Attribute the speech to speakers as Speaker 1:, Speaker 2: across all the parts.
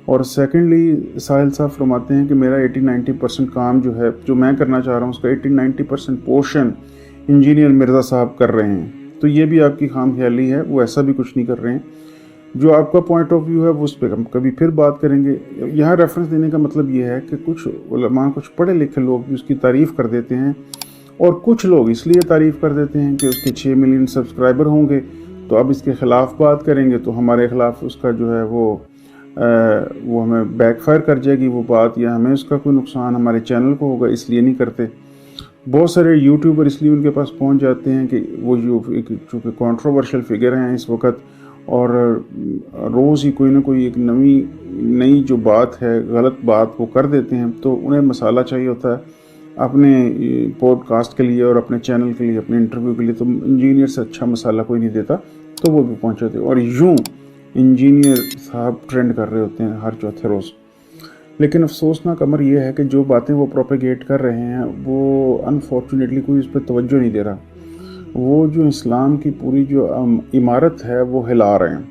Speaker 1: اور سیکنڈلی ساحل صاحب فرماتے ہیں کہ میرا 80-90% کام جو ہے جو میں کرنا چاہ رہا ہوں اس کا 80-90% پورشن انجینئر مرزا صاحب کر رہے ہیں. تو یہ بھی آپ کی خام خیالی ہے, وہ ایسا بھی کچھ نہیں کر رہے ہیں. جو آپ کا پوائنٹ آف ویو ہے وہ اس پہ ہم کبھی پھر بات کریں گے. یہاں ریفرنس دینے کا مطلب یہ ہے کہ کچھ علماء, کچھ پڑھے لکھے لوگ بھی اس کی تعریف کر دیتے ہیں, اور کچھ لوگ اس لیے تعریف کر دیتے ہیں کہ اس کے 6 ملین سبسکرائبر ہوں گے تو اب اس کے خلاف بات کریں گے تو ہمارے خلاف اس کا جو ہے وہ ہمیں بیک فائر کر جائے گی وہ بات, یا ہمیں اس کا کوئی نقصان ہمارے چینل کو ہوگا, اس لیے نہیں کرتے. بہت سارے یوٹیوبر اس لیے ان کے پاس پہنچ جاتے ہیں کہ وہ جو چونکہ کنٹروورشل فگر ہیں اس وقت, اور روز ہی کوئی نہ کوئی ایک نئی جو بات ہے, غلط بات وہ کر دیتے ہیں, تو انہیں مسالہ چاہیے ہوتا ہے اپنے پوڈ کاسٹ کے لیے اور اپنے چینل کے لیے, اپنے انٹرویو کے لیے. تو انجینئر سے اچھا مسالہ کوئی نہیں دیتا, تو وہ بھی پہنچے. اور یوں انجینئر صاحب ٹرینڈ کر رہے ہوتے ہیں ہر چوتھے روز. لیکن افسوسناک امر یہ ہے کہ جو باتیں وہ پروپیگیٹ کر رہے ہیں وہ انفارچونیٹلی کوئی اس پہ توجہ نہیں دے رہا. وہ جو اسلام کی پوری جو عمارت ہے وہ ہلا رہے ہیں,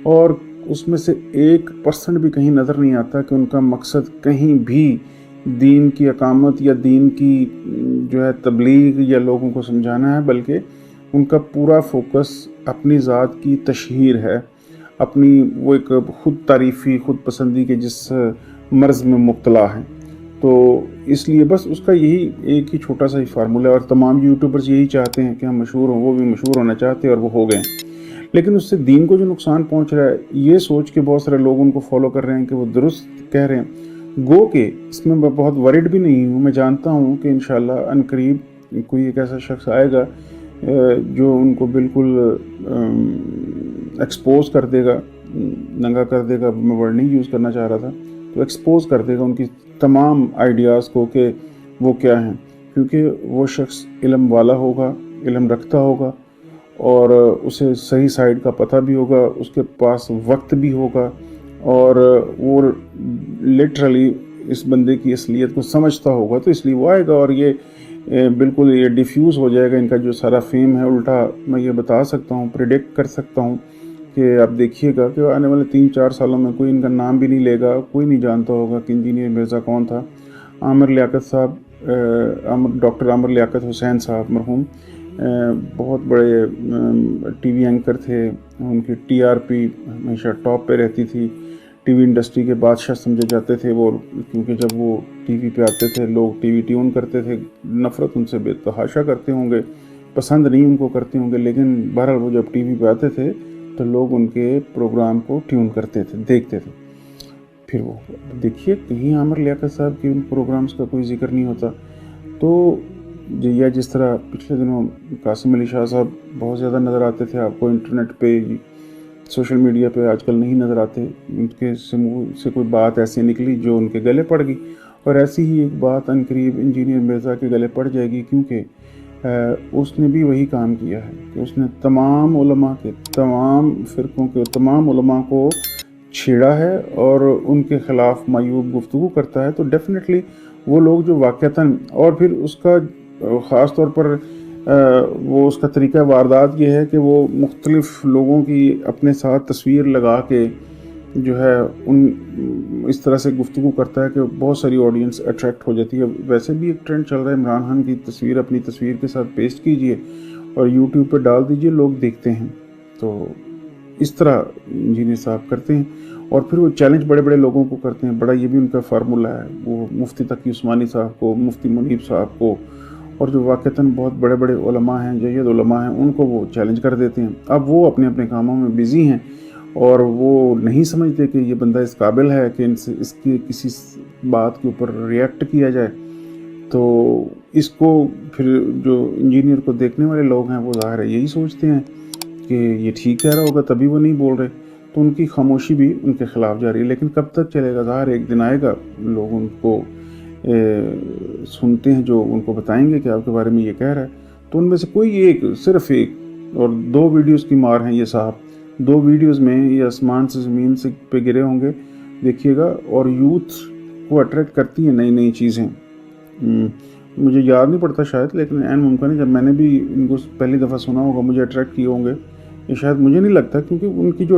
Speaker 1: اور اس میں سے 1% بھی کہیں نظر نہیں آتا کہ ان کا مقصد کہیں بھی دین کی اقامت یا دین کی جو ہے تبلیغ یا لوگوں کو سمجھانا ہے, بلکہ ان کا پورا فوکس اپنی ذات کی تشہیر ہے, اپنی وہ ایک خود تعریفی, خود پسندی کے جس مرض میں مبتلا ہے. تو اس لیے بس اس کا یہی ایک ہی چھوٹا سا ہی فارمولہ ہے, اور تمام یوٹیوبرز یہی چاہتے ہیں کہ ہم مشہور ہوں. وہ بھی مشہور ہونا چاہتے ہیں اور وہ ہو گئے, لیکن اس سے دین کو جو نقصان پہنچ رہا ہے یہ سوچ کے بہت سارے لوگ ان کو فالو کر رہے ہیں کہ وہ درست کہہ رہے ہیں. گو کہ اس میں بہت ورڈ بھی نہیں ہوں, میں جانتا ہوں کہ انشاءاللہ ان قریب کوئی ایک ایسا شخص آئے گا جو ان کو بالکل ایکسپوز کر دے گا, ننگا کر دے گا, میں ورڈ نہیں یوز کرنا چاہ رہا تھا, تو ایکسپوز کر دے گا ان کی تمام آئیڈیاز کو کہ وہ کیا ہیں. کیونکہ وہ شخص علم والا ہوگا, علم رکھتا ہوگا, اور اسے صحیح سائڈ کا پتہ بھی ہوگا, اس کے پاس وقت بھی ہوگا, اور وہ لٹرلی اس بندے کی اصلیت کو سمجھتا ہوگا, تو اس لیے وہ آئے گا. اور یہ بالکل یہ ڈیفیوز ہو جائے گا ان کا جو سارا فیم ہے. الٹا میں یہ بتا سکتا ہوں, پریڈکٹ کر سکتا ہوں کہ آپ دیکھیے گا کہ آنے والے 3-4 سالوں میں کوئی ان کا نام بھی نہیں لے گا, کوئی نہیں جانتا ہوگا کہ انجینئر مرزا کون تھا. عامر لیاقت صاحب, ڈاکٹر عامر لیاقت حسین صاحب مرحوم, بہت بڑے ٹی وی اینکر تھے. ان کی TRP ہمیشہ ٹاپ پہ رہتی تھی, ٹی وی انڈسٹری کے بادشاہ سمجھے جاتے تھے وہ, کیونکہ جب وہ ٹی وی پہ آتے تھے لوگ ٹی وی ٹیون کرتے تھے. نفرت ان سے بے تحاشا کرتے ہوں گے, پسند نہیں ان کو کرتے ہوں گے, لیکن بہرحال وہ جب ٹی وی پہ آتے تھے تو لوگ ان کے پروگرام کو ٹیون کرتے تھے, دیکھتے تھے. پھر وہ دیکھیے کہیں عامر لیاقت صاحب کی ان پروگرامز کا کوئی ذکر نہیں ہوتا. تو یا جس طرح پچھلے دنوں قاسم علی شاہ صاحب بہت زیادہ نظر آتے تھے آپ کو انٹرنیٹ پہ, سوشل میڈیا پہ, آج کل نہیں نظر آتے. ان کے منہ سے کوئی بات ایسی نکلی جو ان کے گلے پڑ گئی, اور ایسی ہی ایک بات ان قریب انجینئر مرزا کے گلے پڑ جائے گی, کیونکہ اس نے بھی وہی کام کیا ہے کہ اس نے تمام علماء کے, تمام فرقوں کے, تمام علماء کو چھیڑا ہے اور ان کے خلاف معیوب گفتگو کرتا ہے. تو ڈیفینیٹلی وہ لوگ جو واقعتاً, اور پھر اس کا خاص طور پر وہ اس کا طریقہ واردات یہ ہے کہ وہ مختلف لوگوں کی اپنے ساتھ تصویر لگا کے جو ہے ان اس طرح سے گفتگو کرتا ہے کہ بہت ساری آڈینس اٹریکٹ ہو جاتی ہے. ویسے بھی ایک ٹرینڈ چل رہا ہے, عمران خان کی تصویر اپنی تصویر کے ساتھ پیسٹ کیجئے اور یوٹیوب پہ ڈال دیجئے, لوگ دیکھتے ہیں. تو اس طرح انجینئر صاحب کرتے ہیں, اور پھر وہ چیلنج بڑے بڑے لوگوں کو کرتے ہیں. بڑا یہ بھی ان کا فارمولہ ہے. وہ مفتی تقی عثمانی صاحب کو, مفتی منیب صاحب کو, اور جو واقعتاً بہت بڑے بڑے علماء ہیں, جید علماء ہیں, ان کو وہ چیلنج کر دیتے ہیں. اب وہ اپنے اپنے کاموں میں بزی ہیں اور وہ نہیں سمجھتے کہ یہ بندہ اس قابل ہے کہ اس کی کسی بات کے اوپر ریئیکٹ کیا جائے. تو اس کو پھر جو انجینئر کو دیکھنے والے لوگ ہیں وہ ظاہر ہے یہی سوچتے ہیں کہ یہ ٹھیک کہہ رہا ہوگا تبھی وہ نہیں بول رہے, تو ان کی خاموشی بھی ان کے خلاف جا رہی ہے. لیکن کب تک چلے گا؟ ظاہر ایک دن آئے گا, لوگ ان کو سنتے ہیں جو ان کو بتائیں گے کہ آپ کے بارے میں یہ کہہ رہا ہے. تو ان میں سے کوئی ایک, صرف ایک اور 2 ویڈیوز کی مار ہیں یہ صاحب, 2 ویڈیوز میں یہ آسمان سے زمین سے پہ گرے ہوں گے, دیکھیے گا. اور یوتھ کو اٹریکٹ کرتی ہیں نئی نئی چیزیں. مجھے یاد نہیں پڑتا شاید, لیکن عین ممکن ہے جب میں نے بھی ان کو پہلی دفعہ سنا ہوگا مجھے اٹریکٹ کیے ہوں گے. یہ شاید مجھے نہیں لگتا, کیونکہ ان کی جو